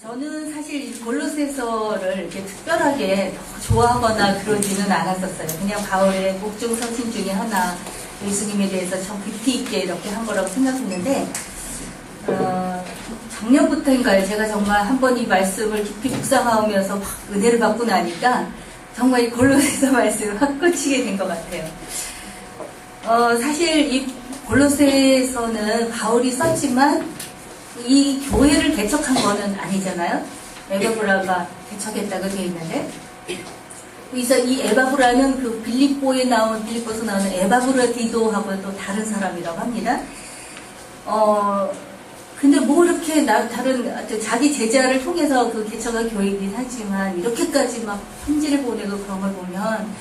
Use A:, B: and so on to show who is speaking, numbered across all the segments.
A: 저는 사실 이 골로새서를 이렇게 특별하게 좋아하거나 그러지는 않았었어요. 그냥 바울의 복중 서신 중에 하나, 예수님에 대해서 참 깊이 있게 이렇게 한 거라고 생각했는데, 작년부터인가요? 제가 정말 한번 이 말씀을 깊이 묵상하면서 확 은혜를 받고 나니까 정말 이 골로새서 말씀을 확 꽂히게 된 것 같아요. 사실 이 골로새서는 바울이 썼지만 이 교회를 개척한 거는 아니잖아요. 에바브라가 개척했다고 되어 있는데, 그래서 이 에바브라는 그 빌립보에서 나오는 에바브라 디도하고는 또 다른 사람이라고 합니다. 근데 뭐 이렇게 다른 자기 제자를 통해서 그 개척한 교회이긴 하지만 이렇게까지 막 편지를 보내고 그런 걸 보면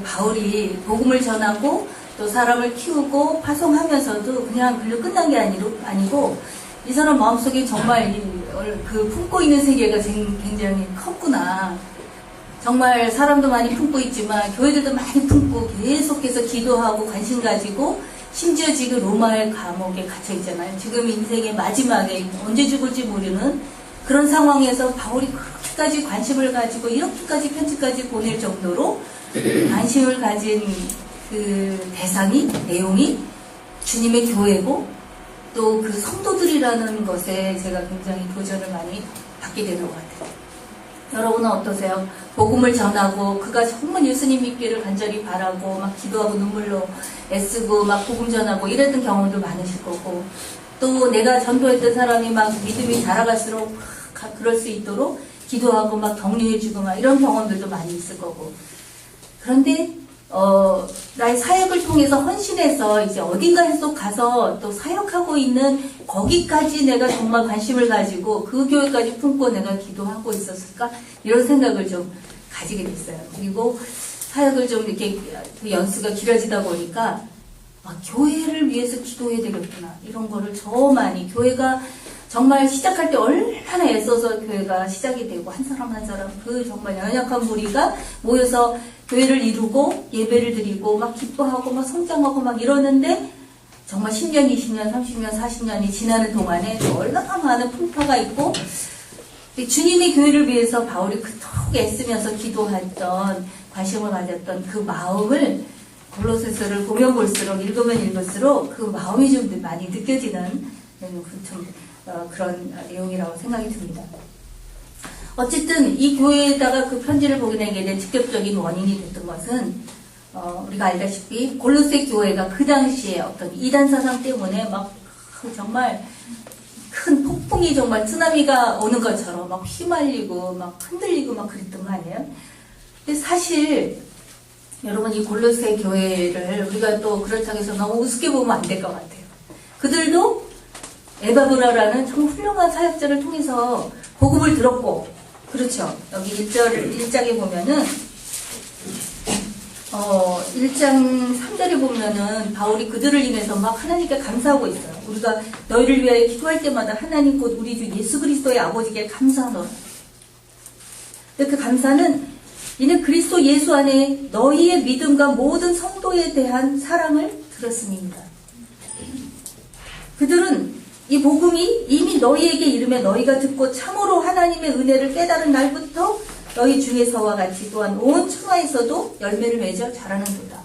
A: 바울이 복음을 전하고 또 사람을 키우고 파송하면서도 그냥 글로 끝난 게 아니고 이 사람 마음속에 정말 그 품고 있는 세계가 굉장히 컸구나. 정말 사람도 많이 품고 있지만 교회들도 많이 품고 계속해서 기도하고 관심 가지고 심지어 지금 로마의 감옥에 갇혀 있잖아요. 지금 인생의 마지막에 언제 죽을지 모르는 그런 상황에서 바울이 그렇게까지 관심을 가지고 이렇게까지 편지까지 보낼 정도로 관심을 가진 그 내용이 주님의 교회고 또 그 성도들이라는 것에 제가 굉장히 도전을 많이 받게 되는 것 같아요. 여러분은 어떠세요? 복음을 전하고 그가 정말 예수님 믿기를 간절히 바라고 막 기도하고 눈물로 애쓰고 막 복음 전하고 이랬던 경험도 많으실 거고, 또 내가 전도했던 사람이 막 믿음이 자라갈수록 그럴 수 있도록 기도하고 막 격려해주고 막 이런 경험들도 많이 있을 거고, 그런데 나의 사역을 통해서 헌신해서 이제 어딘가에서 가서 또 사역하고 있는 거기까지 내가 정말 관심을 가지고 그 교회까지 품고 내가 기도하고 있었을까? 이런 생각을 좀 가지게 됐어요. 그리고 사역을 좀 이렇게 연수가 길어지다 보니까 교회를 위해서 기도해야 되겠구나. 이런 거를 저 많이 교회가 정말 시작할 때 얼마나 애써서 교회가 시작이 되고 한 사람 한 사람 그 정말 연약한 무리가 모여서 교회를 이루고 예배를 드리고 막 기뻐하고 막 성장하고 막 이러는데 정말 10년, 20년, 30년, 40년이 지나는 동안에 얼마나 많은 풍파가 있고, 주님의 교회를 위해서 바울이 그토록 애쓰면서 기도했던, 관심을 가졌던 그 마음을 골로새서를 보면 볼수록, 읽으면 읽을수록 그 마음이 좀 많이 느껴지는 그런 내용이라고 생각이 듭니다. 어쨌든 이 교회에다가 그 편지를 보내게 된 직접적인 원인이 됐던 것은 우리가 알다시피 골로새 교회가 그 당시에 어떤 이단 사상 때문에 막 정말 큰 폭풍이 정말 쓰나미가 오는 것처럼 막 휘말리고 막 흔들리고 막 그랬던 거 아니에요? 근데 사실 여러분 이 골로새 교회를 우리가 또 그렇다고 해서 너무 우습게 보면 안 될 것 같아요. 그들도 에바브라라는 정말 훌륭한 사역자를 통해서 복음을 들었고, 그렇죠. 여기 1장에 보면은 1장 3절에 보면은 바울이 그들을 인해서 막 하나님께 감사하고 있어요. 우리가 너희를 위하여 기도할 때마다 하나님 곧 우리 주 예수 그리스도의 아버지께 감사하노라. 그 감사는 이는 그리스도 예수 안에 너희의 믿음과 모든 성도에 대한 사랑을 들었음입니다. 그들은 이 복음이 이미 너희에게 이르매 너희가 듣고 참으로 하나님의 은혜를 깨달은 날부터 너희 중에서와 같이 또한 온 천하에서도 열매를 맺어 자라는도다.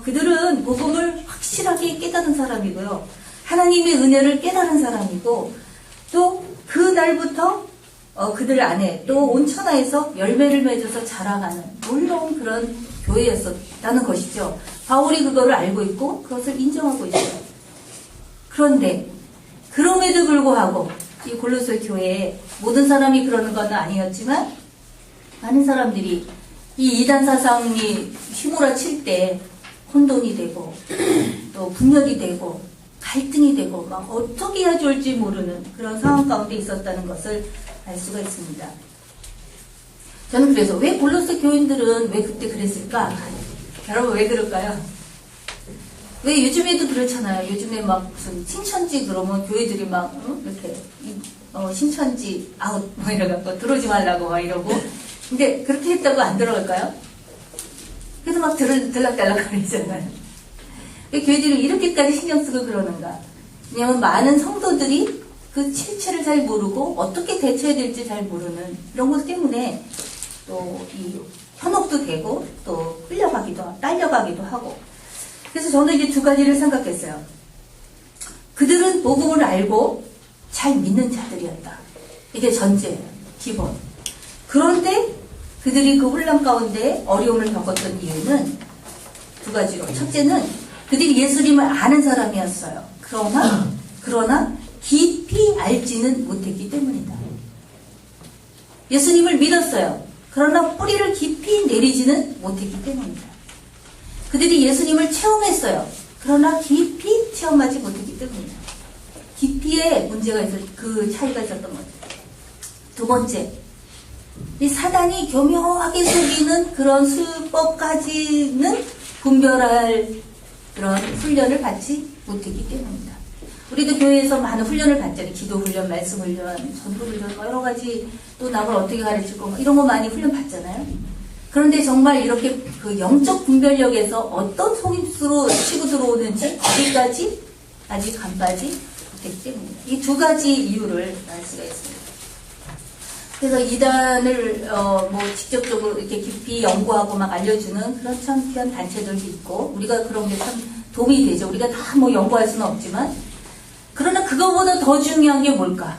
A: 그들은 복음을 확실하게 깨달은 사람이고요. 하나님의 은혜를 깨달은 사람이고, 또 그 날부터 그들 안에 또 온 천하에서 열매를 맺어서 자라가는 놀라운 그런 교회였었다는 것이죠. 바울이 그거를 알고 있고 그것을 인정하고 있어요. 그런데 그럼에도 불구하고 이 골로새 교회에 모든 사람이 그러는 건 아니었지만 많은 사람들이 이 이단 사상이 휘몰아칠 때 혼돈이 되고 또 분열이 되고 갈등이 되고 막 어떻게 해야 좋을지 모르는 그런 상황 가운데 있었다는 것을 알 수가 있습니다. 저는 그래서 왜 골로새 교인들은 왜 그때 그랬을까? 여러분 왜 그럴까요? 왜 요즘에도 그렇잖아요. 요즘에 막 무슨 신천지 그러면 교회들이 막 이렇게 신천지 아웃 뭐 이래갖고 들어오지 말라고 막 이러고, 근데 그렇게 했다고 안 들어갈까요? 그래서 막 들락달락 거리잖아요. 왜 교회들이 이렇게까지 신경 쓰고 그러는가? 왜냐면 많은 성도들이 그 실체를 잘 모르고 어떻게 대처해야 될지 잘 모르는 이런 것 때문에 또 이 현혹도 되고 또 딸려가기도 하고. 그래서 저는 이제 두 가지를 생각했어요. 그들은 복음을 알고 잘 믿는 자들이었다. 이게 전제예요. 기본. 그런데 그들이 그 혼란 가운데 어려움을 겪었던 이유는 두 가지로. 첫째는 그들이 예수님을 아는 사람이었어요. 그러나 깊이 알지는 못했기 때문이다. 예수님을 믿었어요. 그러나 뿌리를 깊이 내리지는 못했기 때문이다. 그들이 예수님을 체험했어요. 그러나 깊이 체험하지 못했기 때문이다. 깊이에 문제가 있어서 그 차이가 있었던 거죠. 두 번째, 이 사단이 교묘하게 속이는 그런 수법까지는 분별할 그런 훈련을 받지 못했기 때문이다. 우리도 교회에서 많은 훈련을 받잖아요. 기도 훈련, 말씀 훈련, 전도 훈련, 여러 가지 또 남을 어떻게 가르칠 거 이런 거 많이 훈련 받잖아요. 그런데 정말 이렇게 그 영적 분별력에서 어떤 속임수로 치고 들어오는지 거기까지 아직 간파하지 못했기 때문이다. 이 두 가지 이유를 알 수가 있습니다. 그래서 이단을 직접적으로 이렇게 깊이 연구하고 막 알려주는 그런 참 귀한 단체들도 있고 우리가 그런 게 참 도움이 되죠. 우리가 다 연구할 수는 없지만 그러나 그거보다 더 중요한 게 뭘까?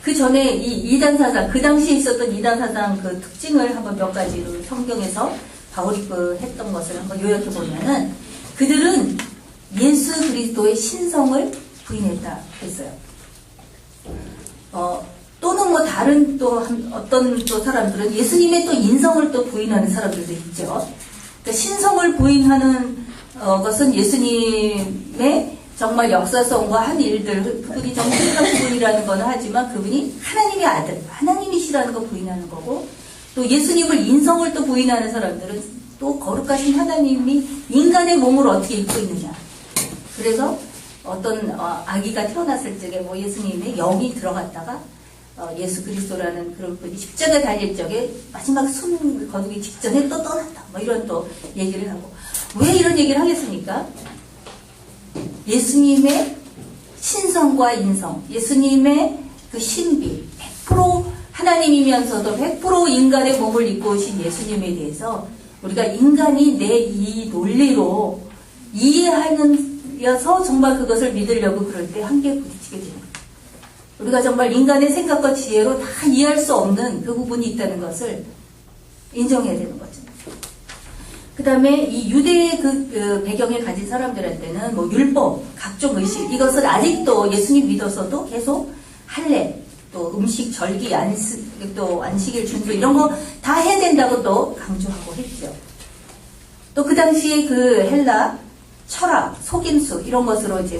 A: 그 전에 이 이단 사상, 그 당시에 있었던 이단 사상 그 특징을 한번 몇 가지로 성경에서 바울이 했던 것을 한번 요약해 보면은 그들은 예수 그리스도의 신성을 부인했다 했어요. 또는 다른 어떤 사람들은 예수님의 또 인성을 또 부인하는 사람들도 있죠. 그러니까 신성을 부인하는 것은 예수님의 정말 역사성과 한 일들, 그분이 정직한 분이라는 건 하지만 그분이 하나님의 아들, 하나님이시라는 거 부인하는 거고, 또 예수님을 인성을 또 부인하는 사람들은 또 거룩하신 하나님이 인간의 몸을 어떻게 입고 있느냐. 그래서 어떤 아기가 태어났을 적에 예수님의 영이 들어갔다가 예수 그리스도라는 그런 분이 십자가에 달릴 적에 마지막 숨 거두기 직전에 또 떠났다. 이런 또 얘기를 하고. 왜 이런 얘기를 하겠습니까? 예수님의 신성과 인성, 예수님의 그 신비, 100% 하나님이면서도 100% 인간의 몸을 입고 오신 예수님에 대해서 우리가 인간이 내 이 논리로 이해하면서 정말 그것을 믿으려고 그럴 때 한계에 부딪히게 됩니다. 우리가 정말 인간의 생각과 지혜로 다 이해할 수 없는 그 부분이 있다는 것을 인정해야 되는 거죠. 그 다음에 이 유대의 그 배경을 가진 사람들한테는 율법, 각종 의식, 이것을 아직도 예수님 믿어서도 계속 할례, 또 음식, 절기, 또 안식일 준수 이런 거 다 해야 된다고 또 강조하고 했죠. 또 그 당시에 그 헬라, 철학, 속임수 이런 것으로 이제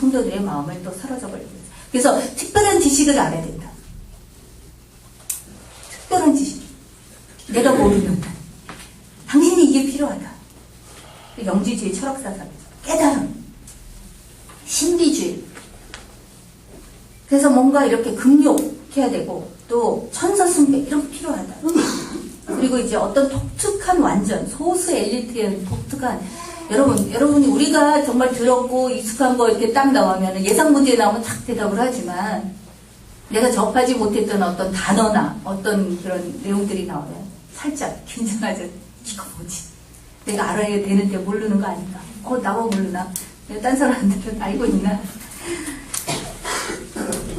A: 성도들의 마음을 또 사로잡아 버렸어요. 그래서 특별한 지식을 알아야 된다. 특별한 지식. 내가 모르는 당신이 이게 필요하다. 영지주의 철학사상에서 깨달음, 신비주의. 그래서 뭔가 이렇게 긍욕해야 되고 또 천사숭배 이런 게 필요하다. 그리고 이제 어떤 독특한 완전 소수 엘리트의 독특한 여러분이 우리가 정말 들었고 익숙한 거 이렇게 딱 나오면 예상 문제에 나오면 탁 대답을 하지만 내가 접하지 못했던 어떤 단어나 어떤 그런 내용들이 나오면 살짝 긴장하죠. 이거 뭐지? 내가 알아야 되는데 모르는 거 아닌가? 나만 모르나? 내가 딴 사람한테는 알고 있나?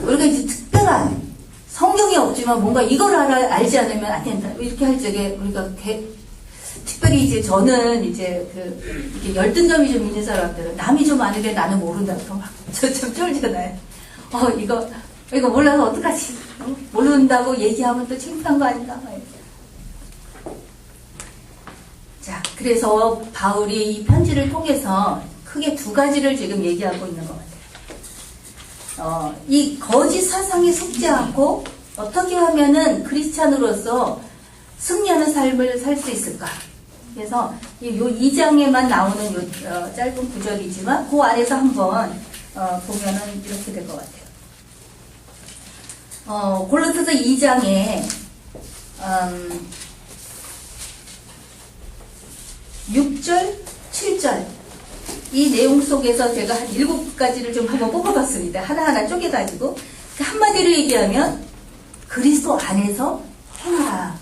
A: 우리가 이제 특별한 성경이 없지만 뭔가 이걸 알지 않으면 안 된다. 이렇게 할 적에 우리가 특별히 이제 저는 이제 이렇게 열등감이 좀 있는 사람들은 남이 좀 아는데 나는 모른다. 그럼 저 좀 쫄잖아요. 이거 몰라서 어떡하지? 모른다고 얘기하면 또 창피한 거 아닌가? 자, 그래서 바울이 이 편지를 통해서 크게 두 가지를 지금 얘기하고 있는 것 같아요. 이 거짓 사상에 속지 않고 어떻게 하면은 크리스찬으로서 승리하는 삶을 살 수 있을까? 그래서 이 2장에만 나오는 짧은 구절이지만 그 안에서 한번 보면은 이렇게 될 것 같아요. 골로새서 2장에 6절, 7절 이 내용 속에서 제가 한 7가지를 좀 한번 뽑아봤습니다. 하나하나 쪼개가지고. 한마디로 얘기하면 그리스도 안에서 행하라는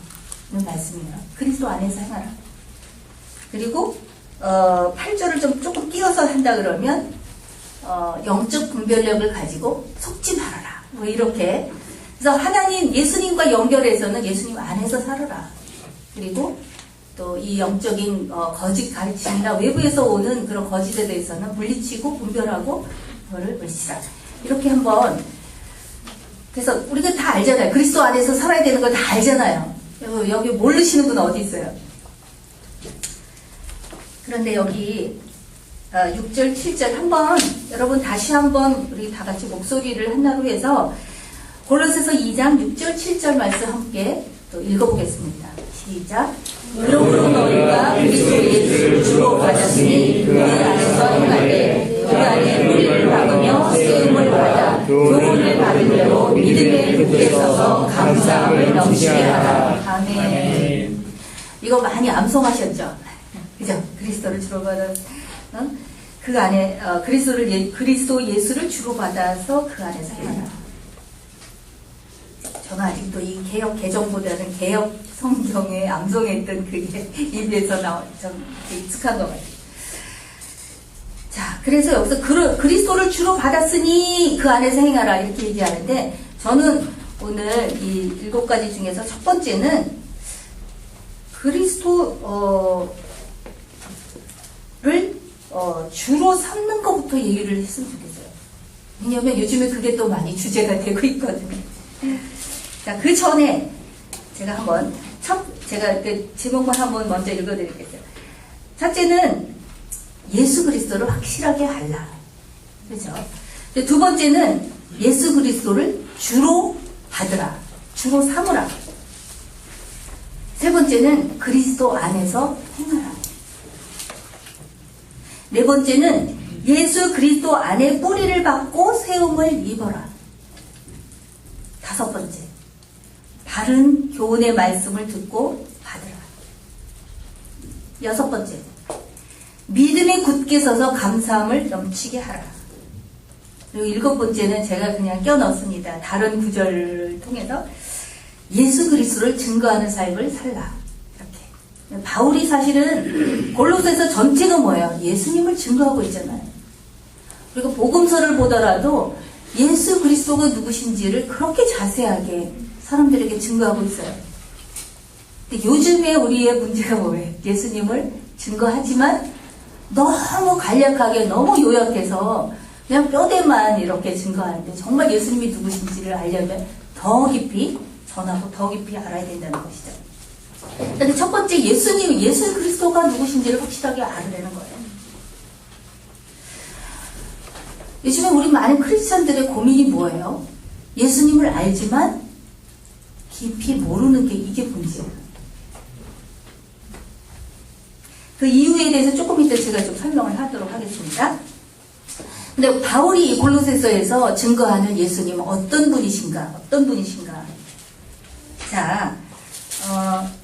A: 말씀이에요. 그리스도 안에서 행하라. 그리고 8절을 좀 조금 끼워서 한다 그러면 영적 분별력을 가지고 속지 말아라. 뭐 이렇게. 그래서 하나님, 예수님과 연결해서는 예수님 안에서 살아라. 그리고 또 이 영적인 거짓 가르침이나 외부에서 오는 그런 거짓에 대해서는 물리치고 분별하고 그거를 물시라. 이렇게 한번. 그래서 우리가 다 알잖아요. 그리스도 안에서 살아야 되는 걸 다 알잖아요. 여기 모르시는 분 어디 있어요? 그런데 여기 6절, 7절 한번 여러분 다시 한번 우리 다 같이 목소리를 하나로 해서 골로새서 2장 6절, 7절 말씀 함께 또 읽어보겠습니다. 시작. 그러므로 너희가 그리스도 예수를 주로 받았으니 그 안에서 행하되 그 안에 뿌리를 박으며 세움을 받아 교훈을 받은 대로 믿음에 굳게 서서 감사함을 넘치게 하라. 아멘. 이거 많이 암송하셨죠? 그죠? 그리스도를 주로 받아 그 안에 그리스도 예수를 주로 받아서 그 안에서 행하라. 저는 아직도 이 개역 개정보다는 개역 성경에 암송했던 그게 입에서 좀 익숙한 것 같아요. 자, 그래서 여기서 그리스도를 주로 받았으니 그 안에서 행하라 이렇게 얘기하는데 저는 오늘 이 7가지 중에서 첫 번째는 그리스도를 주로 삼는 것부터 얘기를 했으면 좋겠어요. 왜냐하면 요즘에 그게 또 많이 주제가 되고 있거든요. 자, 그 전에 제가 한번 제가 그 제목만 한번 먼저 읽어드리겠어요. 첫째는 예수 그리스도를 확실하게 알라. 그렇죠? 두 번째는 예수 그리스도를 주로 받으라. 주로 삼으라. 세 번째는 그리스도 안에서 행하라. 네 번째는 예수 그리스도 안에 뿌리를 박고 세움을 입어라. 다섯 번째, 바른 교훈의 말씀을 듣고 받으라. 여섯 번째, 믿음에 굳게 서서 감사함을 넘치게 하라. 그리고 일곱 번째는 제가 그냥 껴넣습니다. 다른 구절을 통해서 예수 그리스도를 증거하는 삶을 살라. 이렇게. 바울이 사실은 골로새서 전체가 뭐예요? 예수님을 증거하고 있잖아요. 그리고 복음서를 보더라도 예수 그리스도가 누구신지를 그렇게 자세하게 사람들에게 증거하고 있어요. 근데 요즘에 우리의 문제가 뭐예요? 예수님을 증거하지만 너무 간략하게 너무 요약해서 그냥 뼈대만 이렇게 증거하는데 정말 예수님이 누구신지를 알려면 더 깊이 전하고 더 깊이 알아야 된다는 것이죠. 근데 첫 번째 예수 그리스도가 누구신지를 확실하게 알아내는 거예요. 요즘에 우리 많은 크리스찬들의 고민이 뭐예요? 예수님을 알지만 깊이 모르는 게 이게 문제예요. 그 이유에 대해서 조금 이따 제가 좀 설명을 하도록 하겠습니다. 근데 바울이 골로새서에서 증거하는 예수님은 어떤 분이신가? 자,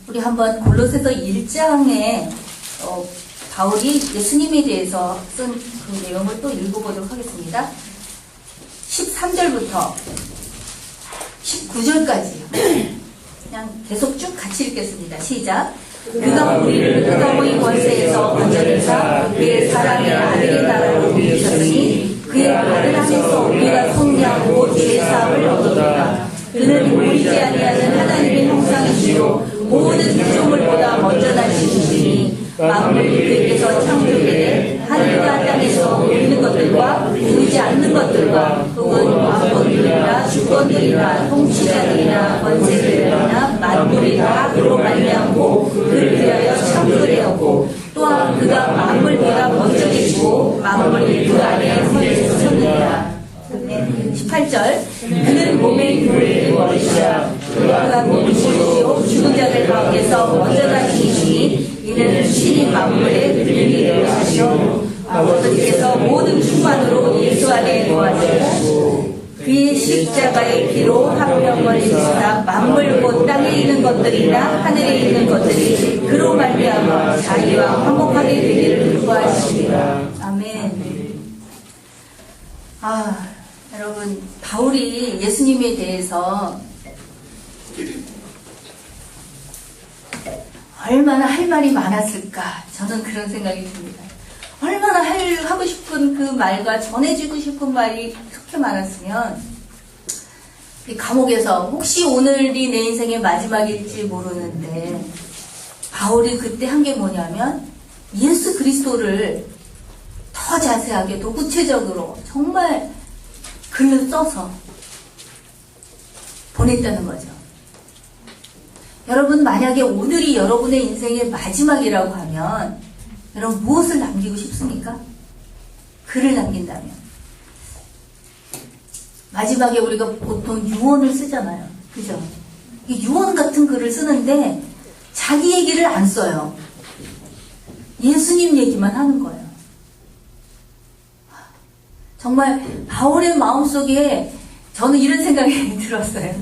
A: 우리 한번 골로새서 1장에 바울이 예수님에 대해서 쓴 그 내용을 또 읽어보도록 하겠습니다. 13절부터 19절까지요. 그냥 계속 쭉 같이 읽겠습니다. 시작. 그가 우리를 흑암의 권세에서 건져내사 그의 사랑의 아들의 나라로 부르셨으니 그의 아들 안에서 우리가 성량하고 죄사함을 얻었다. 그는 보이지 아니하는 하나님의 형상이시요 모든 피조물보다 먼저 나신 분이니 만물이 그에게서 창조되되 하늘과 땅에서 보이는 것들과 보이지 않는 것들과 혹은 왕권들이나 주권들이나 통치자들이나 권세들이나 만물이 다 그로 말미암고 그를 위하여 창조되었고 또한 그가 만물보다 먼저 계시고 만물이 그 안에 서있었느니라. 18절 그는 몸의 교회의 머리시라. 그가 몸이시요 죽은 자들 가운데서 먼저 나시니 이는 신이 만물의 근육이 되려 하시오. 아버지께서 모든 충만으로 예수 안에 거하시고 그의 십자가의 피로 합병을 이루사 만물 곧 땅에 있는 것들이나 하늘에 있는 것들이 그로 말미암아 자기와 화목하게 되기를 구하시리라. 아멘. 여러분, 바울이 예수님에 대해서 얼마나 할 말이 많았을까, 저는 그런 생각이 듭니다. 얼마나 하고 싶은 그 말과 전해주고 싶은 말이 그렇게 많았으면, 이 감옥에서 혹시 오늘이 내 인생의 마지막일지 모르는데, 바울이 그때 한 게 뭐냐면 예수 그리스도를 더 자세하게, 더 구체적으로 정말 글을 써서 보냈다는 거죠. 여러분, 만약에 오늘이 여러분의 인생의 마지막이라고 하면 여러분 무엇을 남기고 싶습니까? 글을 남긴다면. 마지막에 우리가 보통 유언을 쓰잖아요. 그죠? 이 유언 같은 글을 쓰는데 자기 얘기를 안 써요. 예수님 얘기만 하는 거예요. 정말 바울의 마음속에 저는 이런 생각이 들었어요.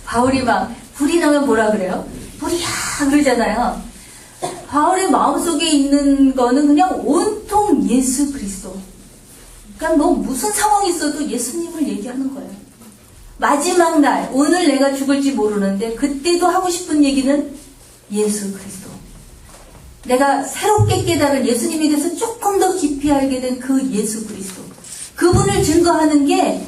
A: 바울이 막 불이 나면 뭐라 그래요? 불이야 그러잖아요. 바울의 마음속에 있는 거는 그냥 온통 예수 그리스도. 그러니까 뭐 무슨 상황이 있어도 예수님을 얘기하는 거예요. 마지막 날, 오늘 내가 죽을지 모르는데 그때도 하고 싶은 얘기는 예수 그리스도. 내가 새롭게 깨달은 예수님에 대해서 조금 더 깊이 알게 된 그 예수 그리스도. 그분을 증거하는 게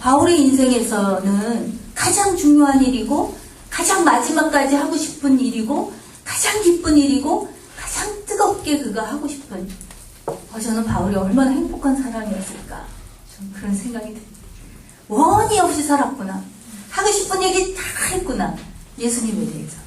A: 바울의 인생에서는 가장 중요한 일이고, 가장 마지막까지 하고 싶은 일이고, 가장 기쁜 일이고, 가장 뜨겁게 그가 하고 싶은. 저는 바울이 얼마나 행복한 사람이었을까, 좀 그런 생각이 듭니다. 원이 없이 살았구나. 하고 싶은 얘기 다 했구나. 예수님에 대해서.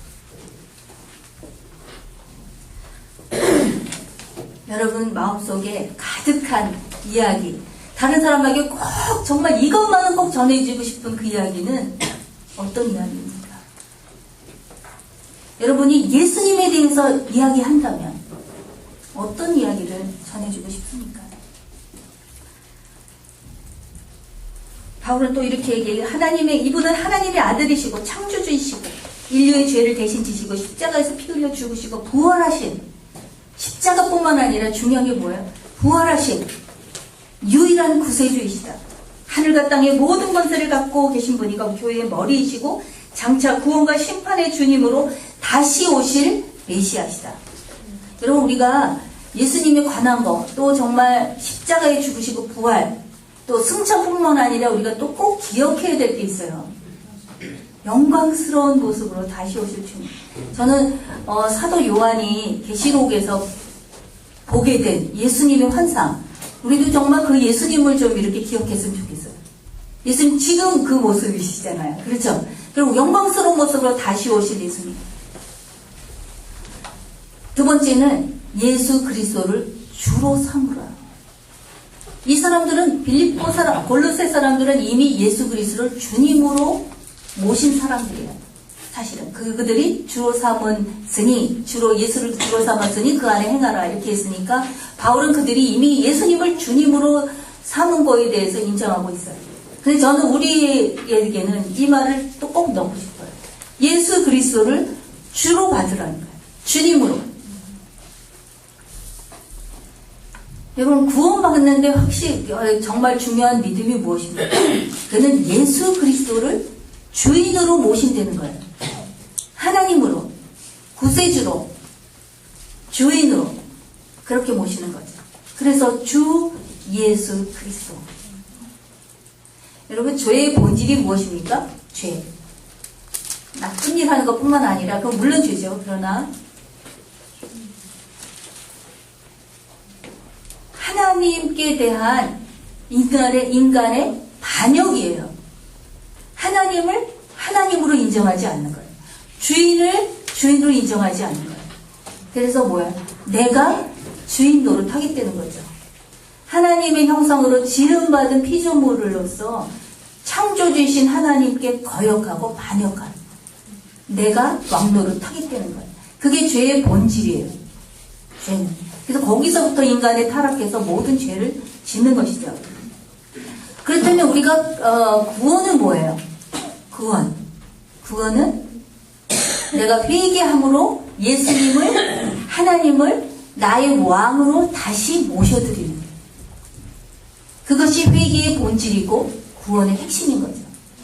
A: 여러분 마음속에 가득한 이야기, 다른 사람에게 꼭 정말 이것만은 꼭 전해주고 싶은 그 이야기는 어떤 이야기입니까? 여러분이 예수님에 대해서 이야기한다면 어떤 이야기를 전해주고 싶습니까? 바울은 또 이렇게 얘기해요. 이분은 하나님의 아들이시고 창조주이시고 인류의 죄를 대신 지시고 십자가에서 피 흘려 죽으시고 부활하신, 십자가뿐만 아니라 중요한 게 뭐예요? 부활하신 유일한 구세주이시다. 하늘과 땅의 모든 권세를 갖고 계신 분이가 교회의 머리이시고 장차 구원과 심판의 주님으로 다시 오실 메시아시다. 여러분, 우리가 예수님에 관한 거, 또 정말 십자가에 죽으시고 부활, 또 승천뿐만 아니라 우리가 또 꼭 기억해야 될 게 있어요. 영광스러운 모습으로 다시 오실 주님. 저는 사도 요한이 계시록에서 보게 된 예수님의 환상, 우리도 정말 그 예수님을 좀 이렇게 기억했으면 좋겠어요. 예수님 지금 그 모습이시잖아요. 그렇죠? 그리고 영광스러운 모습으로 다시 오실 예수님. 두 번째는 예수 그리스도를 주로 삼으라. 이 사람들은 빌립보 사람, 골로새 사람들은 이미 예수 그리스도를 주님으로 모신 사람들이에요. 사실은 그들이 주로 삼았으니, 주로 예수를 주로 삼았으니 그 안에 행하라 이렇게 했으니까 바울은 그들이 이미 예수님을 주님으로 삼은 거에 대해서 인정하고 있어요. 근데 저는 우리에게는 이 말을 또 꼭 넣고 싶어요. 예수 그리스도를 주로 받으라는 거예요. 주님으로. 여러분, 구원받는데 혹시 정말 중요한 믿음이 무엇입니까? 그는 예수 그리스도를 주인으로 모신다는 거예요. 하나님으로, 구세주로, 주인으로 그렇게 모시는 거죠. 그래서 주 예수 그리스도. 여러분, 죄의 본질이 무엇입니까? 죄. 나쁜 일 하는 것뿐만 아니라, 그건 물론 죄죠. 그러나 하나님께 대한 인간의 반역이에요. 하나님을 하나님으로 인정하지 않는 거예요. 주인을 주인으로 인정하지 않는 거예요. 그래서 뭐야? 내가 주인 노릇하겠다는 거죠. 하나님의 형상으로 지음받은 피조물로서 창조주이신 하나님께 거역하고 반역하는, 내가 왕 노릇하겠다는 거예요. 그게 죄의 본질이에요. 죄는. 그래서 거기서부터 인간의 타락해서 모든 죄를 짓는 것이죠. 그렇다면 우리가 구원은 뭐예요? 구원은 내가 회개함으로 예수님을, 하나님을 나의 왕으로 다시 모셔드리는 거예요. 그것이 회개의 본질이고 구원의 핵심인 거죠.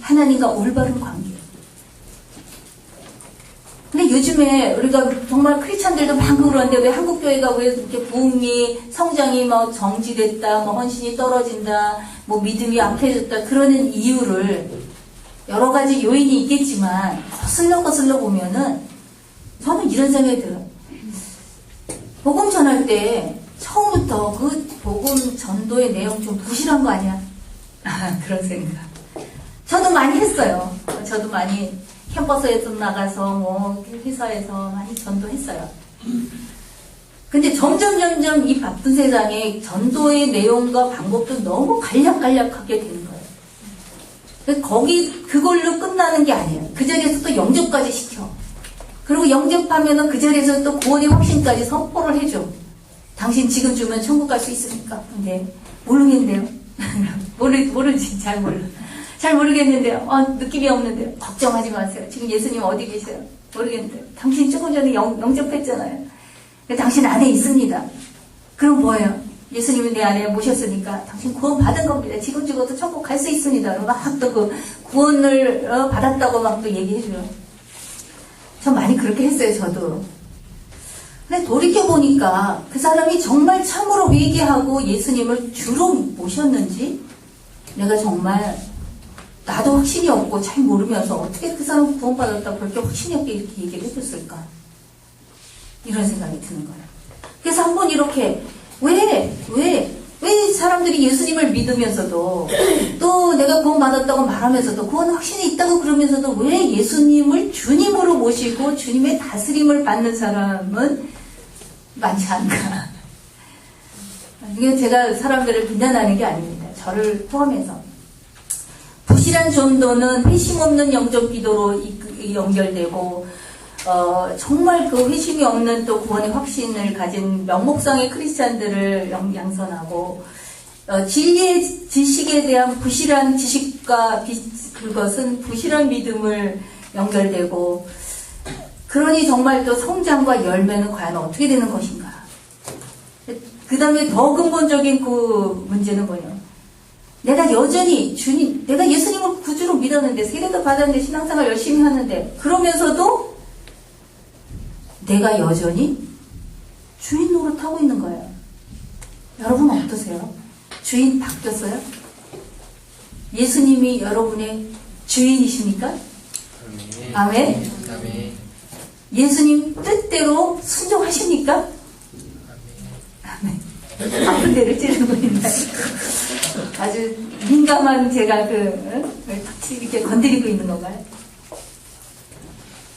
A: 하나님과 올바른 관계. 근데 요즘에 우리가 정말 크리스찬들도 많고 그러는데 왜 한국 교회가 왜 이렇게 부흥이 성장이 뭐 정지됐다, 뭐 헌신이 떨어진다, 뭐 믿음이 약해졌다 그러는 이유를 여러 가지 요인이 있겠지만 거슬러 보면은 저는 이런 생각이 들어요. 복음 전할 때 처음부터 그 복음 전도의 내용 좀 부실한 거 아니야? 그런 생각. 저도 많이 했어요. 저도 많이 캠퍼스에서 나가서 뭐 회사에서 많이 전도했어요. 근데 점점 이 바쁜 세상에 전도의 내용과 방법도 너무 간략하게 되는 거예요. 그걸로 끝나는 게 아니에요. 그 자리에서 또 영접까지 시켜. 그리고 영접하면은 그 자리에서 또 구원의 확신까지 선포를 해줘. 당신 지금 주면 천국 갈 수 있습니까? 근데 모르겠네요. 모르지, 잘 모르겠는데요. 느낌이 없는데요. 걱정하지 마세요. 지금 예수님 어디 계세요? 모르겠는데요. 당신 조금 전에 영접했잖아요. 당신 안에 있습니다. 그럼 뭐예요? 예수님이 내 안에 모셨으니까 당신 구원 받은 겁니다. 지금 죽어도 천국 갈 수 있습니다. 막 또 그 구원을 받았다고 막 또 얘기해줘요. 전 많이 그렇게 했어요, 저도. 근데 돌이켜보니까 그 사람이 정말 참으로 회개하고 예수님을 주로 모셨는지 내가 정말 나도 확신이 없고 잘 모르면서 어떻게 그 사람 구원받았다고 그렇게 확신이 없게 이렇게 얘기를 해줬을까? 이런 생각이 드는 거예요. 그래서 한번 이렇게 왜 사람들이 예수님을 믿으면서도 또 내가 구원받았다고 말하면서도 구원 확신이 있다고 그러면서도 왜 예수님을 주님으로 모시고 주님의 다스림을 받는 사람은 많지 않나. 이게 제가 사람들을 비난하는 게 아닙니다. 저를 포함해서. 부실한 전도는 회심 없는 영접 기도로 연결되고 정말 그 회심이 없는 또 구원의 확신을 가진 명목상의 크리스찬들을 양선하고 진리의 지식에 대한 부실한 지식과 그것은 부실한 믿음을 연결되고 그러니 정말 또 성장과 열매는 과연 어떻게 되는 것인가. 그 다음에 더 근본적인 그 문제는 뭐냐. 내가 여전히 내가 예수님을 구주로 믿었는데 세례도 받았는데 신앙생활 열심히 하는데 그러면서도 내가 여전히 주인 노릇하고 있는 거예요. 여러분 어떠세요? 주인 바뀌었어요? 예수님이 여러분의 주인이십니까? 아멘. 아멘. 예수님 뜻대로 순종하십니까? 아멘. 아픈 데를 찌르고 있나요? 아주 민감한 제가 이렇게 건드리고 있는 건가요?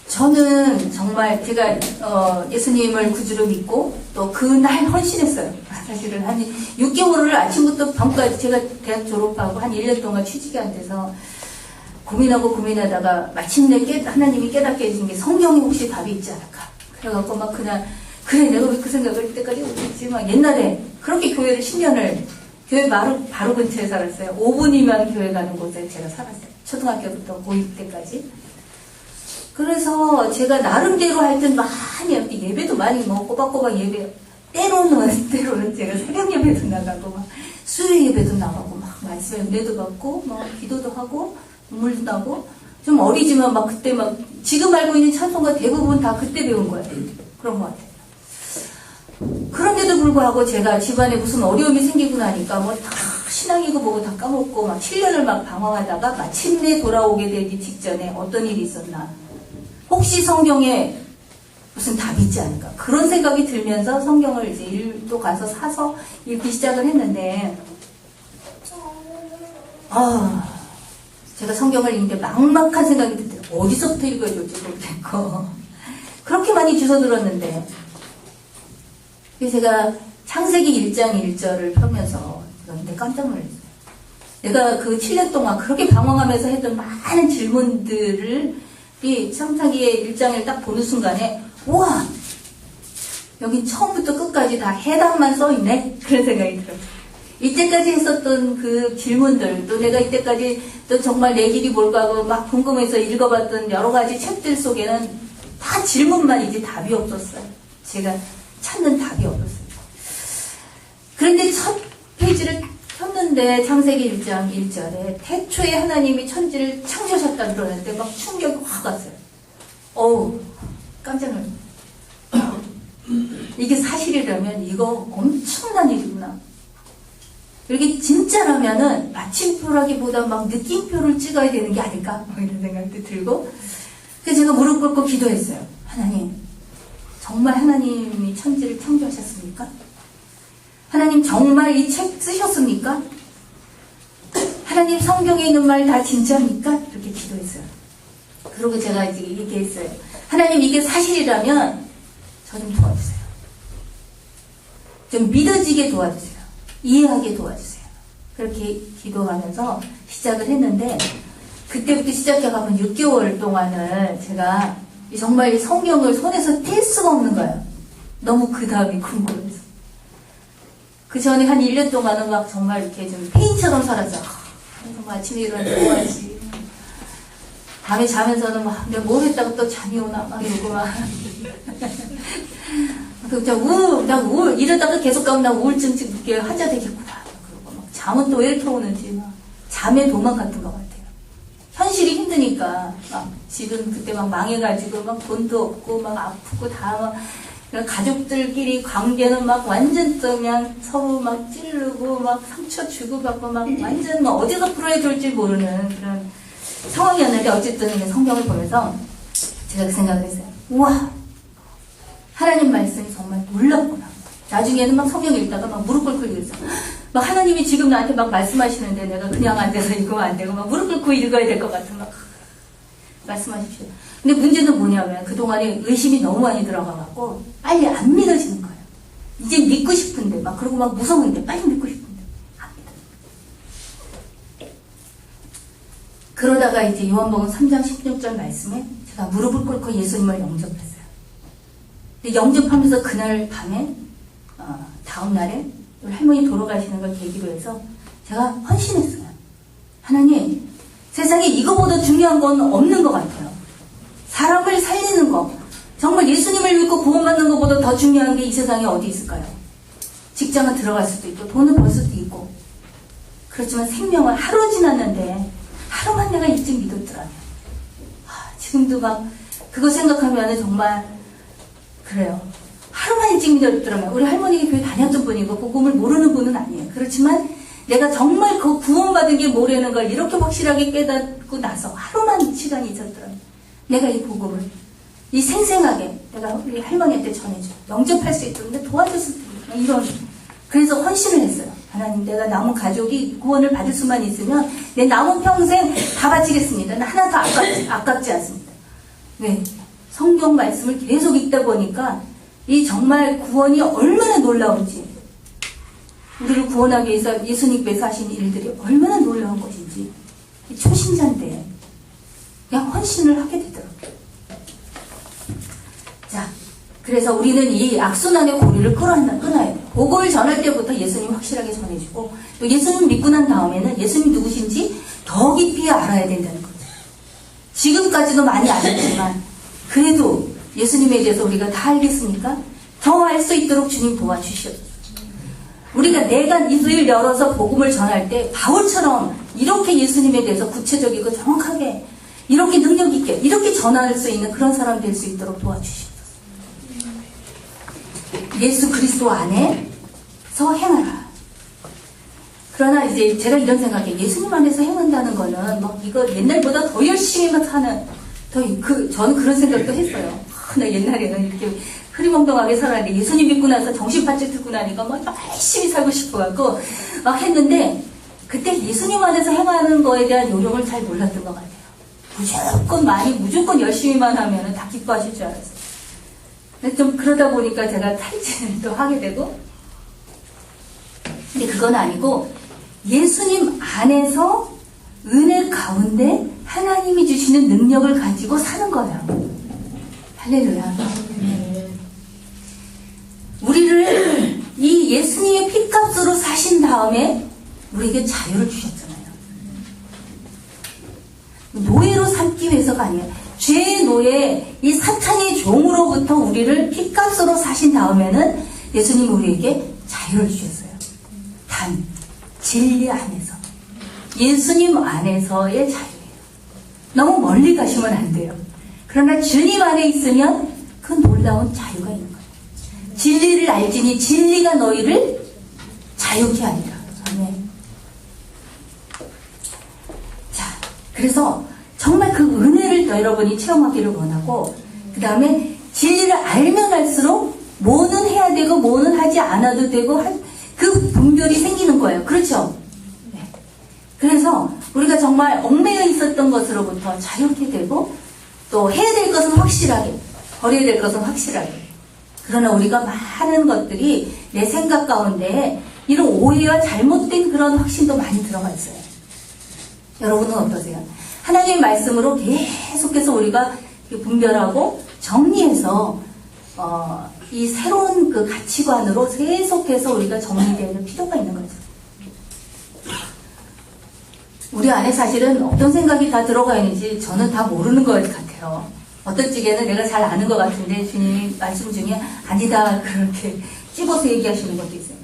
A: 저는 정말 제가 예수님을 구주로 믿고 또 그날 헌신했어요. 사실은 한 6개월을 아침부터 밤까지 제가 대학 졸업하고 한 1년 동안 취직이 안 돼서 고민하다가 마침내 하나님이 깨닫게 해주신 게 성경이 혹시 답이 있지 않을까. 그래갖고 막 그냥 그래 내가 왜 그 생각을 이때까지 못했지. 막 옛날에 그렇게 교회를 10년을 교회 바로 근처에 살았어요. 5분이면 교회 가는 곳에 제가 살았어요. 초등학교부터 고2 때까지. 그래서 제가 나름대로 하여튼 많이 예배도 많이 꼬박꼬박 예배 때로는 제가 새벽 예배도 나가고 막 수요 예배도 나가고 막 말씀 은혜도 받고 막 기도도 하고 눈물도 나고 좀 어리지만 막 그때 막 지금 알고 있는 찬송가 대부분 다 그때 배운 거예요. 그런 것 같아요. 그런데도 불구하고 제가 집안에 무슨 어려움이 생기고 나니까 뭐 다 신앙이고 뭐고 다 까먹고 막 7년을 막 방황하다가 마침내 돌아오게 되기 직전에 어떤 일이 있었나. 혹시 성경에 무슨 답이 있지 않을까. 그런 생각이 들면서 성경을 이제 또 가서 사서 읽기 시작을 했는데, 제가 성경을 읽는데 막막한 생각이 들더라고요. 어디서부터 읽어야 될지 모르겠고. 그렇게 많이 주워들었는데, 제가 창세기 1장 1절을 펴면서 근데 깜짝 놀랐어요. 내가 그 7년 동안 그렇게 방황하면서 했던 많은 질문들을 이 창세기 1장을 딱 보는 순간에 우와! 여기 처음부터 끝까지 다 해답만 써있네? 그런 생각이 들어요. 이때까지 했었던 그 질문들, 또 내가 이때까지 또 정말 내 길이 뭘까 하고 막 궁금해서 읽어봤던 여러 가지 책들 속에는 다 질문만이지 답이 없었어요. 제가 찾는 답이 없었어요. 그런데 첫 페이지를 폈는데 하는데 창세기 1장 1절에 태초에 하나님이 천지를 창조하셨다 그러는데 막 충격이 확 왔어요. 어우, 깜짝 놀랐어요. 이게 사실이라면 이거 엄청난 일이구나. 이렇게 진짜라면은 마침표라기보다 막 느낌표를 찍어야 되는 게 아닐까? 이런 생각도 들고. 그래서 제가 무릎 꿇고 기도했어요. 하나님, 정말 하나님이 천지를 창조하셨습니까? 하나님 정말 이 책 쓰셨습니까? 하나님 성경에 있는 말 다 진짜입니까? 이렇게 기도했어요. 그리고 제가 이제 얘기했어요. 하나님 이게 사실이라면 저 좀 도와주세요. 좀 믿어지게 도와주세요. 이해하게 도와주세요. 그렇게 기도하면서 시작을 했는데 그때부터 시작해가면 6개월 동안을 제가 정말 성경을 손에서 뗄 수가 없는 거예요. 너무 그 다음이 궁금해서. 그 전에 한 1년 동안은 막 정말 이렇게 좀 페인처럼 살았죠. 정말 아침에 일어나서 뭐하지. 밤에 자면서는 막 내가 뭘 했다고 또 잠이 오나 막 이러고 막. 이러다가 계속 가면 나 우울증 이렇게 환자 되겠구나. 그러고 막 잠은 또 왜 이렇게 오는지 막 잠에 도망갔던 것 같아요. 현실이 힘드니까 막 지금 그때 막 망해가지고 막 돈도 없고 막 아프고 다 막 가족들끼리 관계는 막 완전 그냥 서로 막 찌르고 막 상처 주고받고 막 완전 막 어디서 풀어야 될지 모르는 그런 상황이었는데 어쨌든 성경을 보면서 제가 그 생각을 했어요. 우와, 하나님 말씀이 정말 놀랍구나. 나중에는 막 성경 읽다가 막 무릎 꿇고 읽었어. 막 하나님이 지금 나한테 막 말씀하시는데 내가 그냥 앉아서 읽으면 안 되고 막 무릎 꿇고 읽어야 될 것 같은 막 말씀하십시오. 근데 문제는 뭐냐면 그동안에 의심이 너무 많이 들어가갖고 빨리 안 믿어지는 거예요. 이제 믿고 싶은데 막 그러고 막 무서운데 빨리 믿고 싶은데 안 믿어요. 그러다가 이제 요한복음 3장 16절 말씀에 제가 무릎을 꿇고 예수님을 영접했어요. 근데 영접하면서 그날 밤에 다음 날에 우리 할머니 돌아가시는 걸 계기로 해서 제가 헌신했어요. 하나님, 세상에 이거보다 중요한 건 없는 것 같아요. 사람을 살리는 거, 정말 예수님을 믿고 구원받는 것보다 더 중요한 게 이 세상에 어디 있을까요? 직장은 들어갈 수도 있고 돈을 벌 수도 있고 그렇지만 생명은 하루 지났는데 하루만 내가 일찍 믿었더라면 지금도 막 그거 생각하면 정말 그래요. 하루만 일찍 믿었더라면 우리 할머니가 교회 다녔던 분이고 복음을 모르는 분은 아니에요. 그렇지만 내가 정말 그 구원받은 게 뭐라는 걸 이렇게 확실하게 깨닫고 나서 하루만 시간이 있었더라면 내가 이 복음을 이 생생하게 내가 우리 할머니한테 전해줘 영접할 수 있도록 도와줬을 텐데 이런 그래서 헌신을 했어요. 하나님, 내가 남은 가족이 구원을 받을 수만 있으면 내 남은 평생 다 바치겠습니다. 하나도 아깝지 않습니다. 네, 성경 말씀을 계속 읽다 보니까 이 정말 구원이 얼마나 놀라운지 우리를 구원하기 위해서 예수님께서 하신 일들이 얼마나 놀라운 것인지 초신자인데 그냥 헌신을 하게 되더라고요. 자, 그래서 우리는 이 악순환의 고리를 끊어야 돼요. 복음을 전할 때부터 예수님 확실하게 전해주고 또 예수님 믿고 난 다음에는 예수님 누구신지 더 깊이 알아야 된다는 거죠. 지금까지도 많이 알았지만 그래도 예수님에 대해서 우리가 다 알겠습니까? 더 알 수 있도록 주님 도와주시옵소서. 우리가 내가 입을 열어서 복음을 전할 때 바울처럼 이렇게 예수님에 대해서 구체적이고 정확하게 이렇게 능력 있게 이렇게 전할 수 있는 그런 사람 될 수 있도록 도와주시옵소서. 예수 그리스도 안에서 행하라. 그러나 이제 제가 이런 생각에 예수님 안에서 행한다는 거는 뭐 이거 옛날보다 더 열심히만 사는 저는 그런 생각도 했어요. 나 옛날에는 이렇게 흐리멍덩하게 살았는데 예수님 믿고 나서 정신 바짝 듣고 나니까 막 열심히 살고 싶어갖고 막 했는데 그때 예수님 안에서 행하는 거에 대한 요령을 잘 몰랐던 것 같아요. 무조건 열심히만 하면 다 기뻐하실 줄 알았어요. 근데 좀 그러다 보니까 제가 탈진을 또 하게 되고 근데 그건 아니고 예수님 안에서 은혜 가운데 하나님이 주시는 능력을 가지고 사는 거예요. 할렐루야. 우리를 이 예수님의 피값으로 사신 다음에 우리에게 자유를 주셨잖아요. 노예로 삼기 위해서가 아니에요. 죄의 노예, 이 사탄의 종으로부터 우리를 피값으로 사신 다음에는 예수님 우리에게 자유를 주셨어요. 단, 진리 안에서, 예수님 안에서의 자유예요. 너무 멀리 가시면 안 돼요. 그러나 주님 안에 있으면 그 놀라운 자유가 있는 거예요. 진리를 알지니 진리가 너희를 자유케 하리라. 아멘. 자, 그래서 정말 그 은혜를 여러분이 체험하기를 원하고, 그 다음에 진리를 알면 할수록 뭐는 해야 되고 뭐는 하지 않아도 되고 그 분별이 생기는 거예요. 그렇죠? 네. 그래서 우리가 정말 얽매여 있었던 것으로부터 자유케 되고, 또 해야 될 것은 확실하게, 버려야 될 것은 확실하게. 그러나 우리가 많은 것들이 내 생각 가운데 이런 오해와 잘못된 그런 확신도 많이 들어가 있어요. 여러분은 어떠세요? 하나님의 말씀으로 계속해서 우리가 분별하고 정리해서 이 새로운 그 가치관으로 계속해서 우리가 정리되는 필요가 있는 거죠. 우리 안에 사실은 어떤 생각이 다 들어가 있는지 저는 다 모르는 것 같아요. 어떤 쪽에는 내가 잘 아는 것 같은데 주님 말씀 중에 아니다 그렇게 찝어서 얘기하시는 것도 있어요.